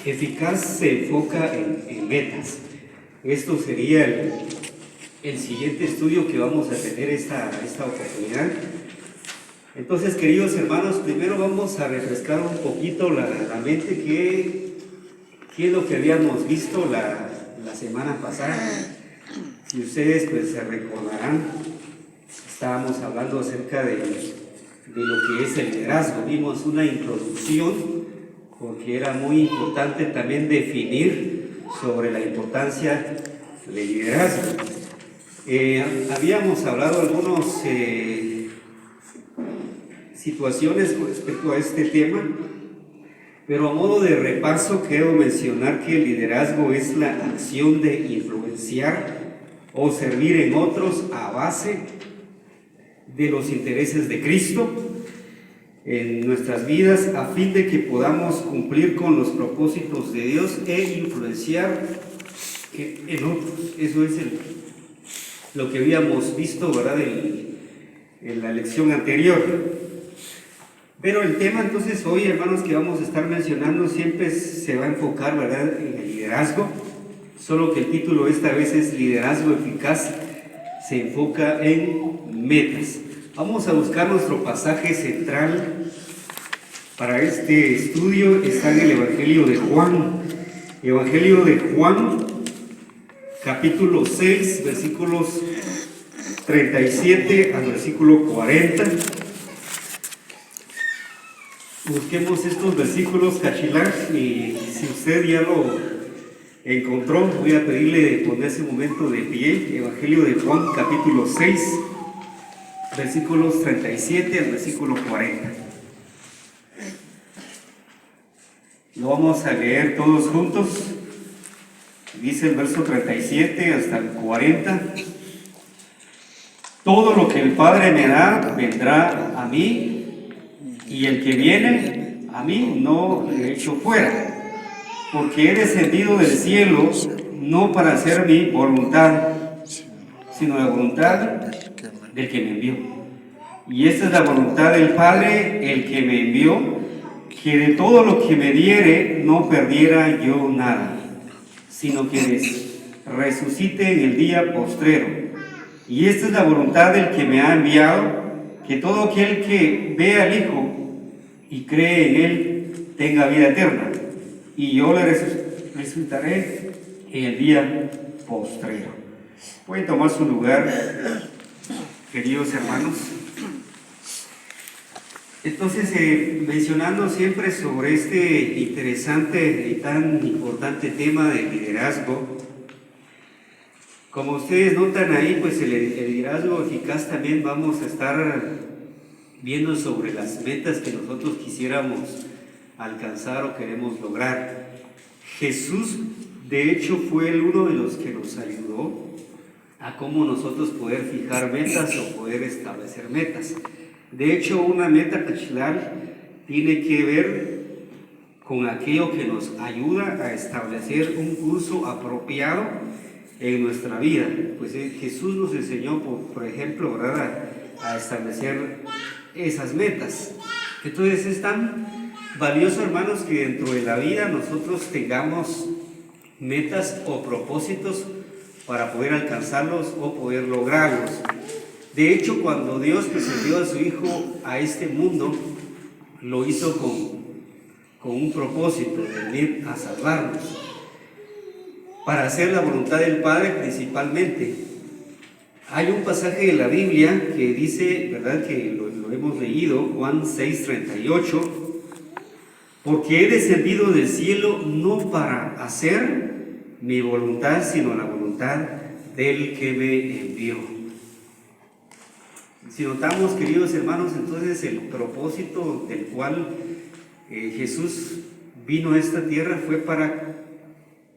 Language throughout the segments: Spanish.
Eficaz se enfoca en metas. Esto sería el siguiente estudio que vamos a tener esta oportunidad. Entonces, queridos hermanos, primero vamos a refrescar un poquito la mente, qué es lo que habíamos visto la semana pasada. Si ustedes pues se recordarán, estábamos hablando acerca de lo que es el liderazgo. Vimos una introducción porque era muy importante también definir sobre la importancia del liderazgo. Habíamos hablado algunas situaciones con respecto a este tema, pero a modo de repaso quiero mencionar que el liderazgo es la acción de influenciar o servir en otros a base de los intereses de Cristo en nuestras vidas, a fin de que podamos cumplir con los propósitos de Dios e influenciar en otros. Eso es lo que habíamos visto, ¿verdad?, en la lección anterior. Pero el tema entonces hoy, hermanos, que vamos a estar mencionando siempre se va a enfocar, ¿verdad?, en el liderazgo, solo que el título esta vez es Liderazgo Eficaz, se enfoca en metas. Vamos a buscar nuestro pasaje central para este estudio. Está en el Evangelio de Juan. Evangelio de Juan, capítulo 6, versículos 37 al versículo 40. Busquemos estos versículos, Cachilar, y si usted ya lo encontró, voy a pedirle ponerse un momento de pie. Evangelio de Juan, capítulo 6, versículos 37 al versículo 40. Lo vamos a leer todos juntos. Dice el verso 37 hasta el 40. Todo lo que el Padre me da vendrá a mí, y el que viene a mí no le echo fuera, porque he descendido del cielo no para hacer mi voluntad, sino la voluntad del que me envió. Y esta es la voluntad del Padre, el que me envió, que de todo lo que me diere no perdiera yo nada, sino que resucite en el día postrero. Y esta es la voluntad del que me ha enviado, que todo aquel que ve al Hijo y cree en Él tenga vida eterna, y yo le resucitaré en el día postrero. Pueden tomar su lugar, queridos hermanos. Entonces, mencionando siempre sobre este interesante y tan importante tema del liderazgo, como ustedes notan ahí, pues el liderazgo eficaz también vamos a estar viendo sobre las metas que nosotros quisiéramos alcanzar o queremos lograr. Jesús, de hecho, fue uno de los que nos ayudó a cómo nosotros poder fijar metas o poder establecer metas. De hecho, una meta cachilar tiene que ver con aquello que nos ayuda a establecer un curso apropiado en nuestra vida. Pues Jesús nos enseñó, por ejemplo, ¿verdad?, a establecer esas metas. Entonces es tan valioso, hermanos, que dentro de la vida nosotros tengamos metas o propósitos para poder alcanzarlos o poder lograrlos. De hecho, cuando Dios presentó a su Hijo a este mundo, lo hizo con un propósito de venir a salvarnos, para hacer la voluntad del Padre principalmente. Hay un pasaje de la Biblia que dice, ¿verdad?, que lo hemos leído, Juan 6:38, porque he descendido del cielo no para hacer mi voluntad, sino la voluntad del que me envió. Si notamos, queridos hermanos, entonces el propósito del cual Jesús vino a esta tierra fue para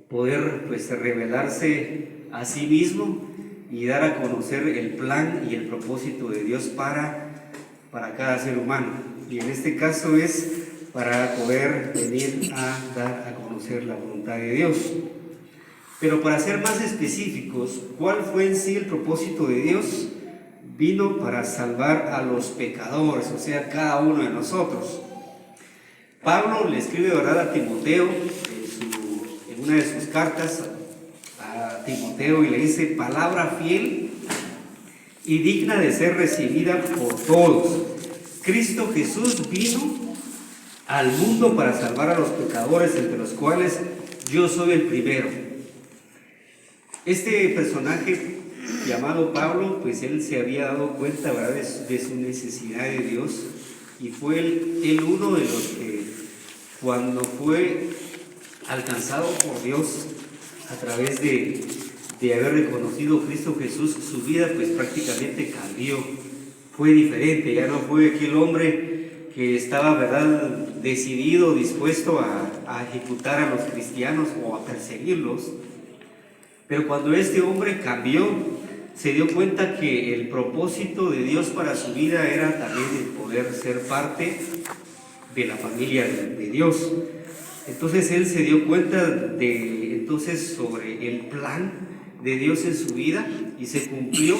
poder, pues, revelarse a sí mismo y dar a conocer el plan y el propósito de Dios para cada ser humano. Y en este caso es para poder venir a dar a conocer la voluntad de Dios. Pero para ser más específicos, ¿cuál fue en sí el propósito de Dios? Vino para salvar a los pecadores, o sea, cada uno de nosotros. Pablo le escribe, ¿verdad?, a Timoteo en una de sus cartas a Timoteo, y le dice: palabra fiel y digna de ser recibida por todos. Cristo Jesús vino al mundo para salvar a los pecadores, entre los cuales yo soy el primero. Este personaje llamado Pablo, pues él se había dado cuenta, ¿verdad?, de su necesidad de Dios, y fue él uno de los que, cuando fue alcanzado por Dios a través de haber reconocido a Cristo Jesús, su vida pues prácticamente cambió, fue diferente. Ya no fue aquel hombre que estaba, ¿verdad?, decidido, dispuesto a ejecutar a los cristianos o a perseguirlos. Pero cuando este hombre cambió, se dio cuenta que el propósito de Dios para su vida era también el poder ser parte de la familia de Dios. Entonces él se dio cuenta sobre el plan de Dios en su vida, y se cumplió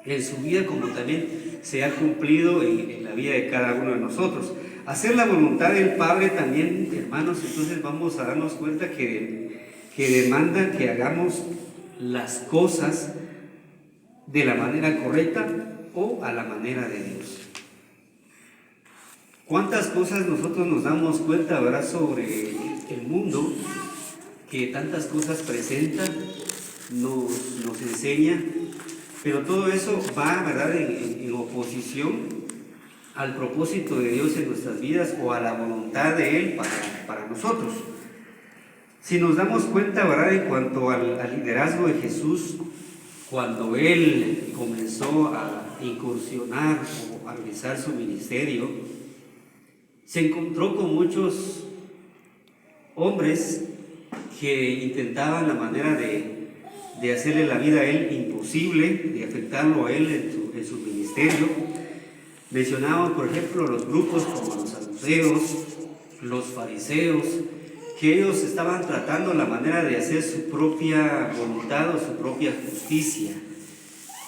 en su vida, como también se ha cumplido en la vida de cada uno de nosotros. Hacer la voluntad del Padre también, hermanos, entonces vamos a darnos cuenta que demanda que hagamos las cosas de la manera correcta o a la manera de Dios. ¿Cuántas cosas nosotros nos damos cuenta, verdad, sobre el mundo, que tantas cosas presenta, nos enseña, pero todo eso va, ¿verdad?, en oposición al propósito de Dios en nuestras vidas o a la voluntad de Él para nosotros? Si nos damos cuenta, ¿verdad?, en cuanto al liderazgo de Jesús, cuando Él comenzó a incursionar o a realizar su ministerio, se encontró con muchos hombres que intentaban la manera de hacerle la vida a Él imposible, de afectarlo a Él en su ministerio. Mencionamos, por ejemplo, los grupos como los saduceos, los fariseos, que ellos estaban tratando la manera de hacer su propia voluntad o su propia justicia.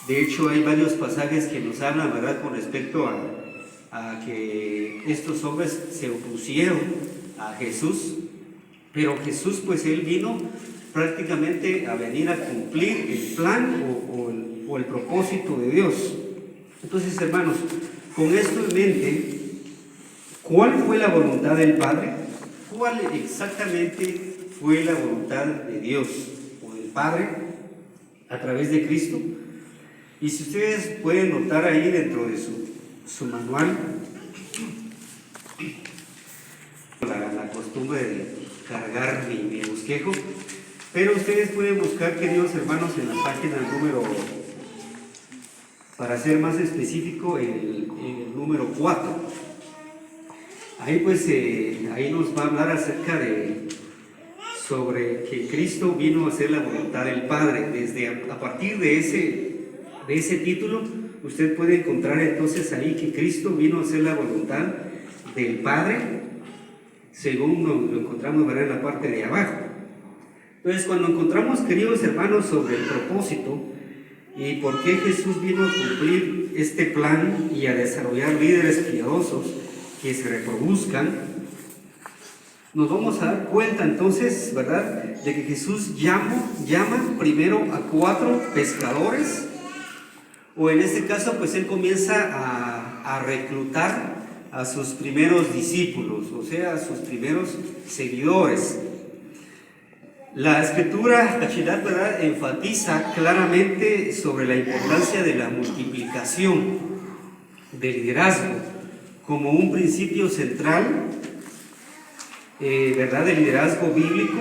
De hecho, hay varios pasajes que nos hablan, ¿verdad?, con respecto a que estos hombres se opusieron a Jesús, pero Jesús, pues Él vino prácticamente a venir a cumplir el plan o el propósito de Dios. Entonces, hermanos, con esto en mente, ¿cuál fue la voluntad del Padre? ¿Cuál exactamente fue la voluntad de Dios o del Padre a través de Cristo? Y si ustedes pueden notar ahí dentro de su manual, la costumbre de cargar mi bosquejo, pero ustedes pueden buscar, queridos hermanos, en la página número, para ser más específico, el número 4. Ahí pues ahí nos va a hablar acerca sobre que Cristo vino a hacer la voluntad del Padre. A partir de ese título, usted puede encontrar entonces ahí que Cristo vino a hacer la voluntad del Padre, según lo encontramos, ¿verdad?, en la parte de abajo. Entonces, cuando encontramos, queridos hermanos, sobre el propósito y por qué Jesús vino a cumplir este plan y a desarrollar líderes piadosos que se reproduzcan, nos vamos a dar cuenta entonces, ¿verdad?, de que Jesús llama primero a 4 pescadores, o en este caso pues Él comienza a reclutar a sus primeros discípulos, o sea, a sus primeros seguidores. La escritura, Tachilat, ¿verdad?, enfatiza claramente sobre la importancia de la multiplicación del liderazgo como un principio central, ¿verdad?, del liderazgo bíblico.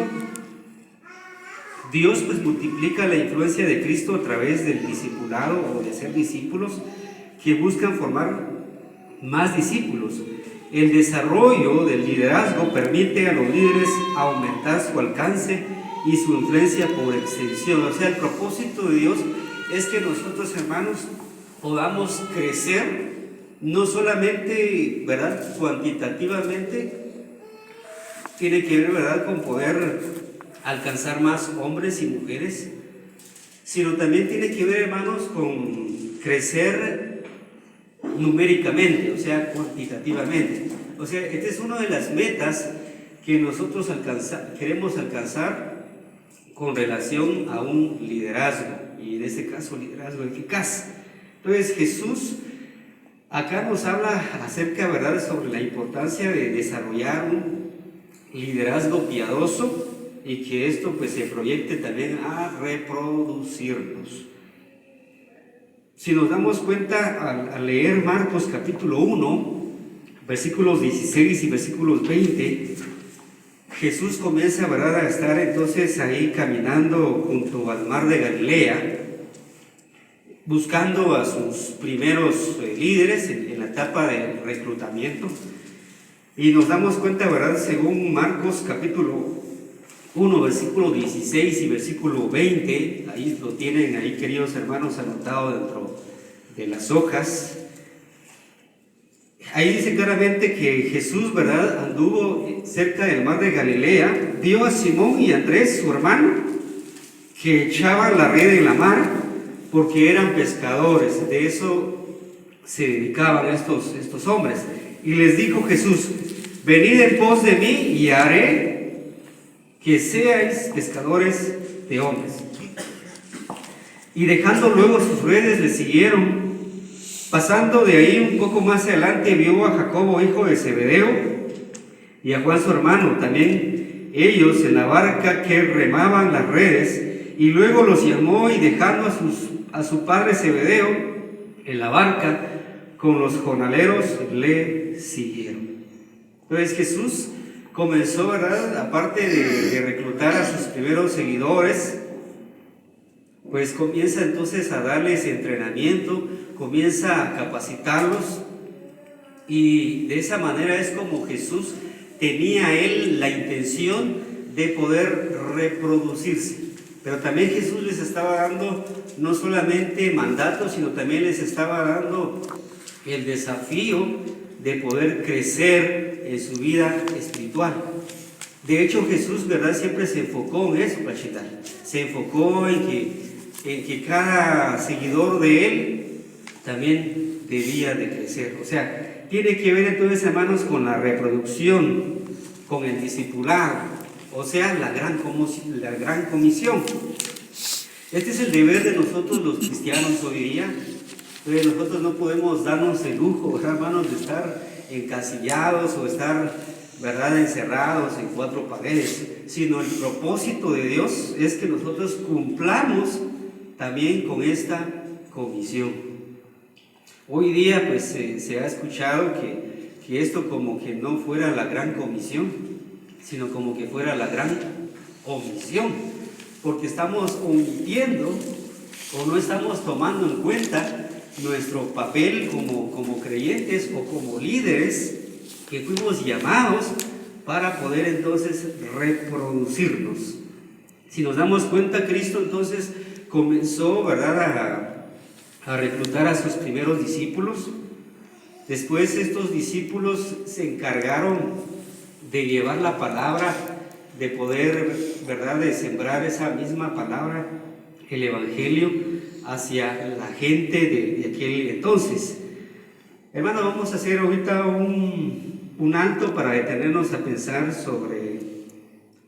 Dios pues multiplica la influencia de Cristo a través del discipulado o de hacer discípulos que buscan formar más discípulos. El desarrollo del liderazgo permite a los líderes aumentar su alcance y su influencia por extensión. O sea, el propósito de Dios es que nosotros, hermanos, podamos crecer, no solamente, ¿verdad?, cuantitativamente, tiene que ver, ¿verdad?, con poder alcanzar más hombres y mujeres, sino también tiene que ver, hermanos, con crecer numéricamente, o sea, cuantitativamente. O sea, esta es una de las metas que nosotros queremos alcanzar con relación a un liderazgo, y en este caso liderazgo eficaz. Entonces Jesús acá nos habla acerca, ¿verdad?, sobre la importancia de desarrollar un liderazgo piadoso y que esto pues se proyecte también a reproducirnos. Si nos damos cuenta al leer Marcos capítulo 1, versículos 16 y versículos 20, Jesús comienza, ¿verdad?, a estar entonces ahí caminando junto al mar de Galilea, buscando a sus primeros líderes en la etapa de reclutamiento. Y nos damos cuenta, ¿verdad?, según Marcos capítulo 1, versículo 16 y versículo 20, ahí lo tienen, ahí, queridos hermanos, anotado dentro de las hojas. Ahí dice claramente que Jesús, ¿verdad?, anduvo cerca del mar de Galilea, vio a Simón y a Andrés, su hermano, que echaban la red en la mar, porque eran pescadores. De eso se dedicaban estos hombres. Y les dijo Jesús: venid en pos de mí y haré que seáis pescadores de hombres. Y dejando luego sus redes, le siguieron. Pasando de ahí un poco más adelante, vio a Jacobo, hijo de Zebedeo, y a Juan su hermano, también ellos en la barca que remaban las redes, y luego los llamó, y dejando a su padre Zebedeo en la barca con los jornaleros, le siguieron. Entonces Jesús comenzó, ¿verdad?, aparte de reclutar a sus primeros seguidores, pues comienza entonces a darles entrenamiento, comienza a capacitarlos, y de esa manera es como Jesús tenía él la intención de poder reproducirse. Pero también Jesús les estaba dando no solamente mandatos, sino también les estaba dando el desafío de poder crecer en su vida espiritual. De hecho, Jesús, ¿verdad?, siempre se enfocó en eso, Pachita. Se enfocó en que cada seguidor de él también debía de crecer. O sea, tiene que ver entonces, hermanos, con la reproducción, con el discipulado, o sea, la gran comisión. Este es el deber de nosotros los cristianos hoy día. Entonces nosotros no podemos darnos el lujo, hermanos, de estar encasillados o estar, ¿verdad?, encerrados en cuatro paredes, sino el propósito de Dios es que nosotros cumplamos también con esta comisión. Hoy día pues se ha escuchado que esto como que no fuera la gran comisión, sino como que fuera la gran omisión, porque estamos omitiendo o no estamos tomando en cuenta nuestro papel como creyentes o como líderes que fuimos llamados para poder entonces reproducirnos. Si nos damos cuenta, Cristo entonces comenzó, ¿verdad?, a reclutar a sus primeros discípulos. Después estos discípulos se encargaron de llevar la palabra, de poder, ¿verdad?, de sembrar esa misma palabra, el evangelio, hacia la gente de aquel entonces. Hermano, vamos a hacer ahorita un alto para detenernos a pensar sobre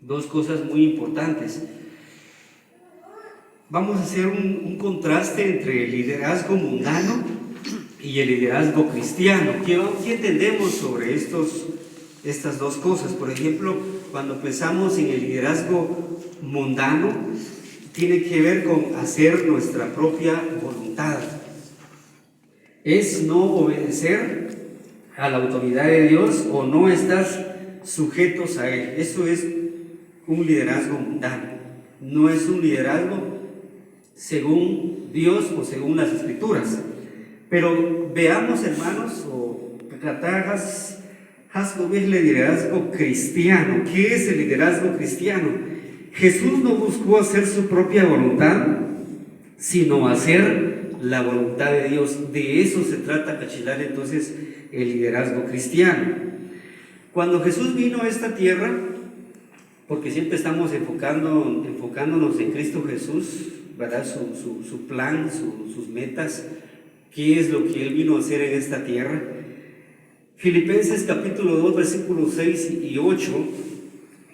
dos cosas muy importantes. Vamos a hacer un contraste entre el liderazgo mundano y el liderazgo cristiano. ¿Qué entendemos sobre estas dos cosas? Por ejemplo, cuando pensamos en el liderazgo mundano, tiene que ver con hacer nuestra propia voluntad. Es no obedecer a la autoridad de Dios o no estar sujetos a Él. Eso es un liderazgo mundano. No es un liderazgo según Dios o según las Escrituras. Pero veamos, hermanos, o tratarás el liderazgo cristiano. ¿Qué es el liderazgo cristiano? Jesús no buscó hacer su propia voluntad, sino hacer la voluntad de Dios. De eso se trata, cachilar, entonces, el liderazgo cristiano. Cuando Jesús vino a esta tierra, porque siempre estamos enfocándonos en Cristo Jesús, ¿verdad?, su plan, sus metas, qué es lo que Él vino a hacer en esta tierra. Filipenses capítulo 2, versículos 6 y 8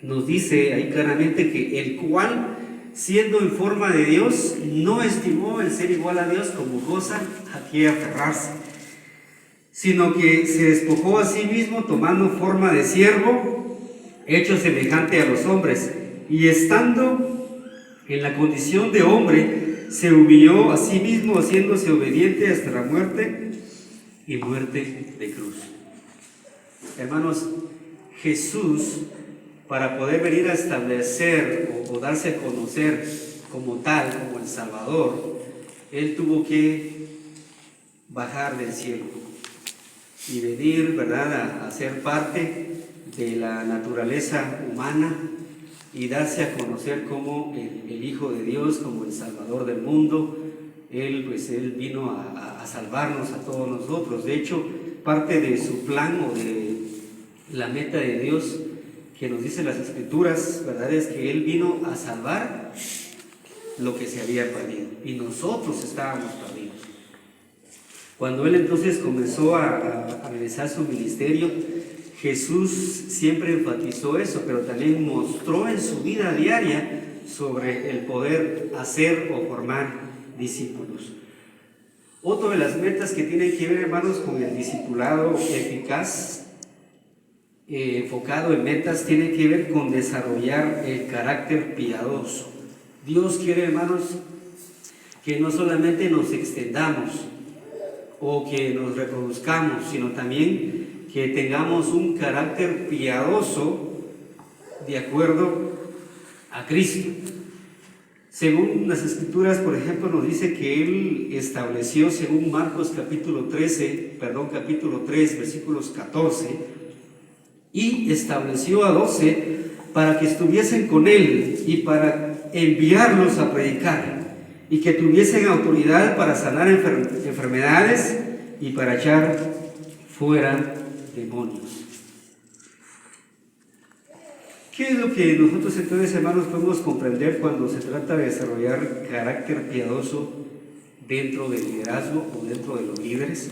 nos dice ahí claramente que el cual, siendo en forma de Dios, no estimó el ser igual a Dios como cosa a que aferrarse, sino que se despojó a sí mismo tomando forma de siervo, hecho semejante a los hombres, y estando en la condición de hombre, se humilló a sí mismo, haciéndose obediente hasta la muerte y muerte de cruz. Hermanos, Jesús, para poder venir a establecer o darse a conocer como tal, como el Salvador, Él tuvo que bajar del cielo y venir, ¿verdad?, a ser parte de la naturaleza humana y darse a conocer como el Hijo de Dios, como el Salvador del mundo. Él vino a salvarnos a todos nosotros. De hecho, parte de su plan o de la meta de Dios que nos dice las Escrituras, ¿verdad?, es que Él vino a salvar lo que se había perdido y nosotros estábamos perdidos. Cuando Él entonces comenzó a realizar su ministerio, Jesús siempre enfatizó eso, pero también mostró en su vida diaria sobre el poder hacer o formar discípulos. Otra de las metas que tienen que ver, hermanos, con el discipulado eficaz, enfocado en metas, tiene que ver con desarrollar el carácter piadoso. Dios quiere, hermanos, que no solamente nos extendamos o que nos reproduzcamos, sino también que tengamos un carácter piadoso de acuerdo a Cristo. Según las Escrituras, por ejemplo, nos dice que Él estableció, según Marcos capítulo 3, versículos 14, y estableció a 12 para que estuviesen con Él y para enviarlos a predicar, y que tuviesen autoridad para sanar enfermedades y para echar fuera demonios. ¿Qué es lo que nosotros entonces, hermanos, podemos comprender cuando se trata de desarrollar carácter piadoso dentro del liderazgo o dentro de los líderes?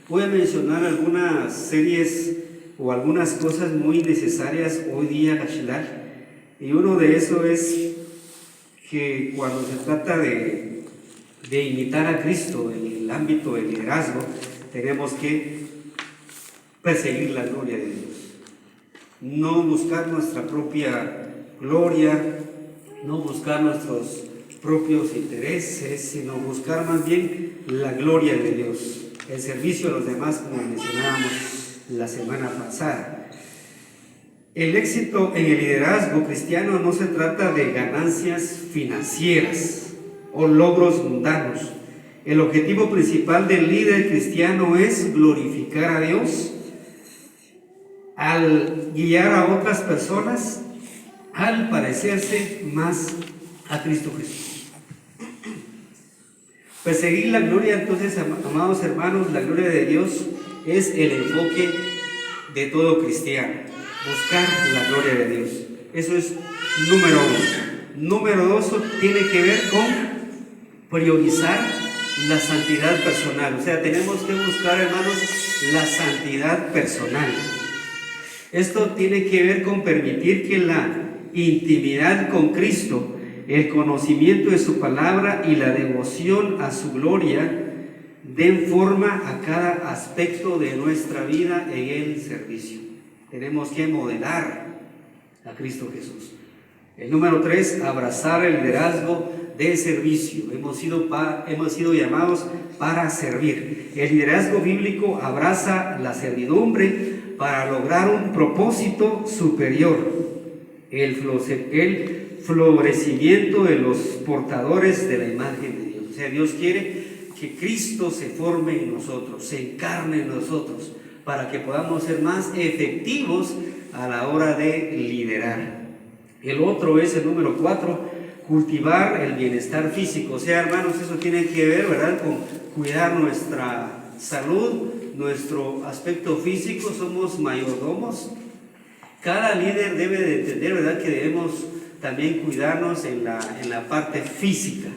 Voy a mencionar algunas series o algunas cosas muy necesarias hoy día, Gachilar, y uno de eso es que cuando se trata de imitar a Cristo en el ámbito del liderazgo, tenemos que perseguir la gloria de Dios. No buscar nuestra propia gloria, no buscar nuestros propios intereses, sino buscar más bien la gloria de Dios, el servicio a los demás, como mencionábamos la semana pasada. El éxito en el liderazgo cristiano no se trata de ganancias financieras o logros mundanos. El objetivo principal del líder cristiano es glorificar a Dios al guiar a otras personas al parecerse más a Cristo Jesús. Perseguir la gloria, entonces, amados hermanos, la gloria de Dios es el enfoque de todo cristiano. Buscar la gloria de Dios. Eso es número uno. Número dos, tiene que ver con priorizar la santidad personal. O sea, tenemos que buscar, hermanos, la santidad personal. Esto tiene que ver con permitir que la intimidad con Cristo, el conocimiento de su palabra y la devoción a su gloria den forma a cada aspecto de nuestra vida en el servicio. Tenemos que modelar a Cristo Jesús. El número 3, abrazar el liderazgo de servicio. Hemos sido llamados para servir. El liderazgo bíblico abraza la servidumbre para lograr un propósito superior, el florecimiento de los portadores de la imagen de Dios. O sea, Dios quiere que Cristo se forme en nosotros, se encarne en nosotros, para que podamos ser más efectivos a la hora de liderar. El otro es el número 4, cultivar el bienestar físico. O sea, hermanos, eso tiene que ver, ¿verdad?, con cuidar nuestra salud, nuestro aspecto físico. Somos mayordomos. Cada líder debe de entender, ¿verdad?, que debemos también cuidarnos en la parte física.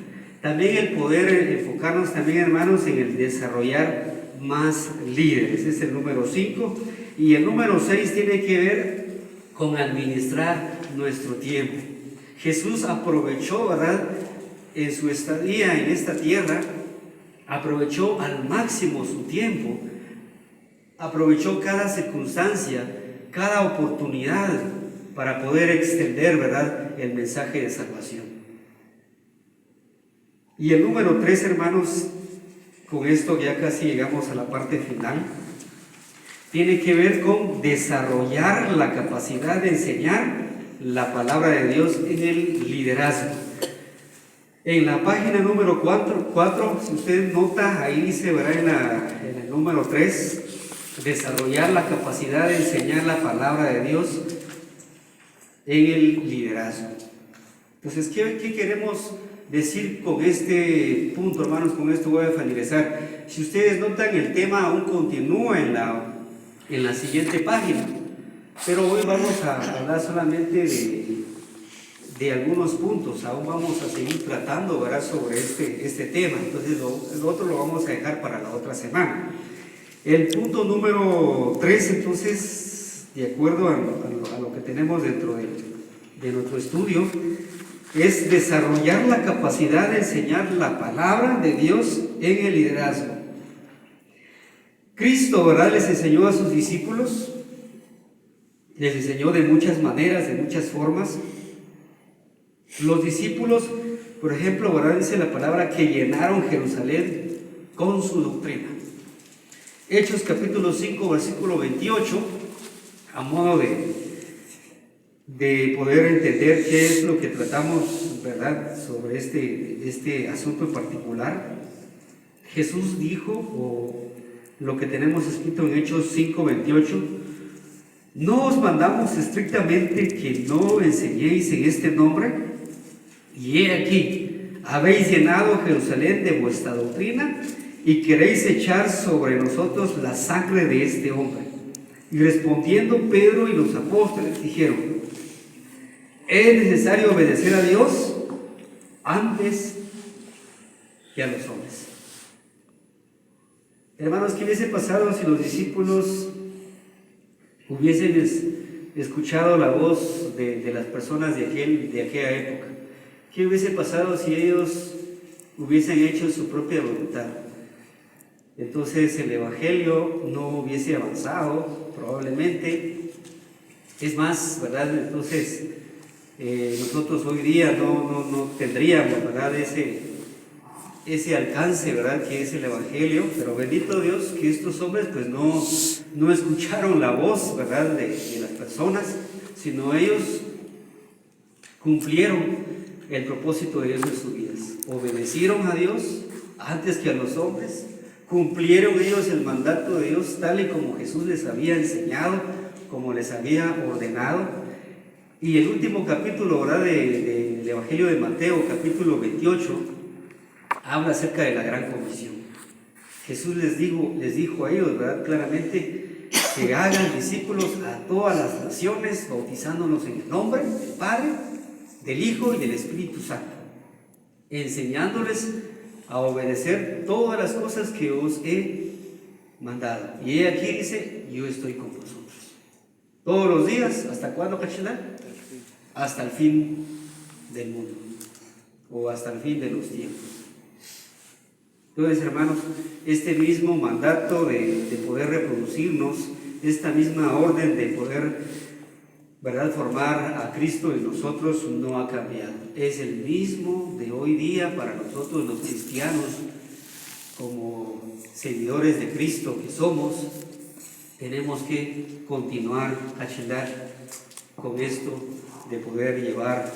También el poder enfocarnos también, hermanos, en el desarrollar más líderes. Es el número 5. Y el número 6 tiene que ver con administrar nuestro tiempo. Jesús aprovechó, ¿verdad?, en su estadía en esta tierra, aprovechó al máximo su tiempo, aprovechó cada circunstancia, cada oportunidad para poder extender, ¿verdad?, el mensaje de salvación. Y el número 3, hermanos, con esto ya casi llegamos a la parte final, tiene que ver con desarrollar la capacidad de enseñar la palabra de Dios en el liderazgo. En la página número 4, si usted nota, ahí dice, ¿verdad?, en el número 3, desarrollar la capacidad de enseñar la palabra de Dios en el liderazgo. Entonces, ¿qué queremos decir con este punto, hermanos? Con esto voy a finalizar. Si ustedes notan, el tema aún continúa en la siguiente página, pero hoy vamos a hablar solamente de algunos puntos. Aún vamos a seguir tratando, ¿verdad?, sobre este tema. Entonces el otro lo vamos a dejar para la otra semana. El punto número 3, entonces, de acuerdo a lo que tenemos dentro de nuestro estudio, es desarrollar la capacidad de enseñar la palabra de Dios en el liderazgo. Cristo, ¿verdad?, les enseñó a sus discípulos, les enseñó de muchas maneras, de muchas formas. Los discípulos, por ejemplo, ¿verdad?, dice la palabra que llenaron Jerusalén con su doctrina. Hechos capítulo 5, versículo 28, a modo de poder entender qué es lo que tratamos, ¿verdad?, sobre este asunto en particular. Jesús dijo, o lo que tenemos escrito en Hechos 5, 28, no os mandamos estrictamente que no enseñéis en este nombre, y he aquí, habéis llenado Jerusalén de vuestra doctrina y queréis echar sobre nosotros la sangre de este hombre. Y respondiendo Pedro y los apóstoles dijeron, es necesario obedecer a Dios antes que a los hombres. Hermanos, ¿qué hubiese pasado si los discípulos hubiesen escuchado la voz de las personas de aquella época? ¿Qué hubiese pasado si ellos hubiesen hecho su propia voluntad? Entonces el Evangelio no hubiese avanzado, probablemente. Es más, ¿verdad? Entonces nosotros hoy día no tendríamos, ¿verdad?, ese alcance, ¿verdad?, que es el Evangelio. Pero bendito Dios que estos hombres pues no escucharon la voz, ¿verdad?, de las personas, sino ellos cumplieron el propósito de Dios en sus vidas. Obedecieron a Dios antes que a los hombres, cumplieron ellos el mandato de Dios tal y como Jesús les había enseñado, como les había ordenado. Y el último capítulo, ¿verdad?, del Evangelio de Mateo, capítulo 28, habla acerca de la gran comisión. Jesús les dijo a ellos, ¿verdad?, claramente, que hagan discípulos a todas las naciones, bautizándolos en el nombre del Padre, del Hijo y del Espíritu Santo, enseñándoles a obedecer todas las cosas que os he mandado. Y he aquí dice, yo estoy con vosotros todos los días. ¿Hasta cuándo, Cachelán? Hasta el fin del mundo, o hasta el fin de los tiempos. Entonces, hermanos, este mismo mandato de poder reproducirnos, esta misma orden de poder, ¿verdad?, formar a Cristo en nosotros no ha cambiado. Es el mismo de hoy día para nosotros los cristianos, como seguidores de Cristo que somos. Tenemos que continuar a chelar con esto de poder llevar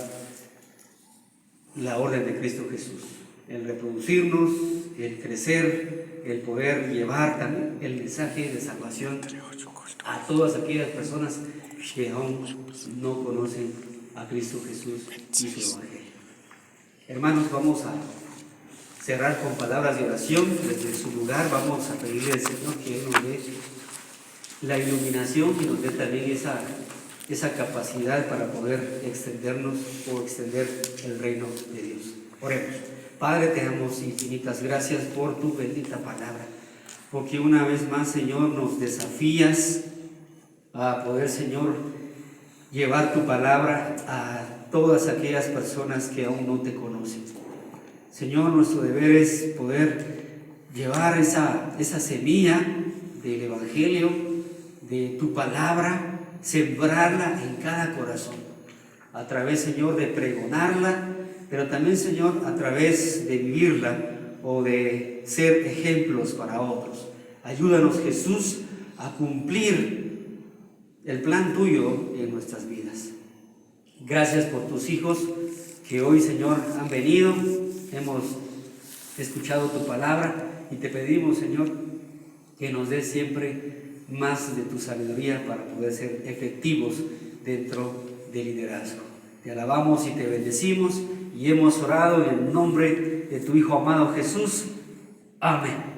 la orden de Cristo Jesús, el reproducirnos, el crecer, el poder llevar también el mensaje de salvación a todas aquellas personas que aún no conocen a Cristo Jesús y su Evangelio. Hermanos, vamos a cerrar con palabras de oración. Desde su lugar vamos a pedirle al Señor que Él nos dé la iluminación y nos dé también esa capacidad para poder extendernos o extender el reino de Dios. Oremos. Padre, te damos infinitas gracias por tu bendita palabra, porque una vez más, Señor, nos desafías a poder, Señor, llevar tu palabra a todas aquellas personas que aún no te conocen. Señor, nuestro deber es poder llevar esa semilla del Evangelio, de tu palabra, sembrarla en cada corazón, a través, Señor, de pregonarla, pero también, Señor, a través de vivirla o de ser ejemplos para otros. Ayúdanos, Jesús, a cumplir el plan tuyo en nuestras vidas. Gracias por tus hijos que hoy, Señor, han venido, hemos escuchado tu palabra y te pedimos, Señor, que nos des siempre más de tu sabiduría para poder ser efectivos dentro del liderazgo. Te alabamos y te bendecimos y hemos orado en el nombre de tu Hijo amado Jesús. Amén.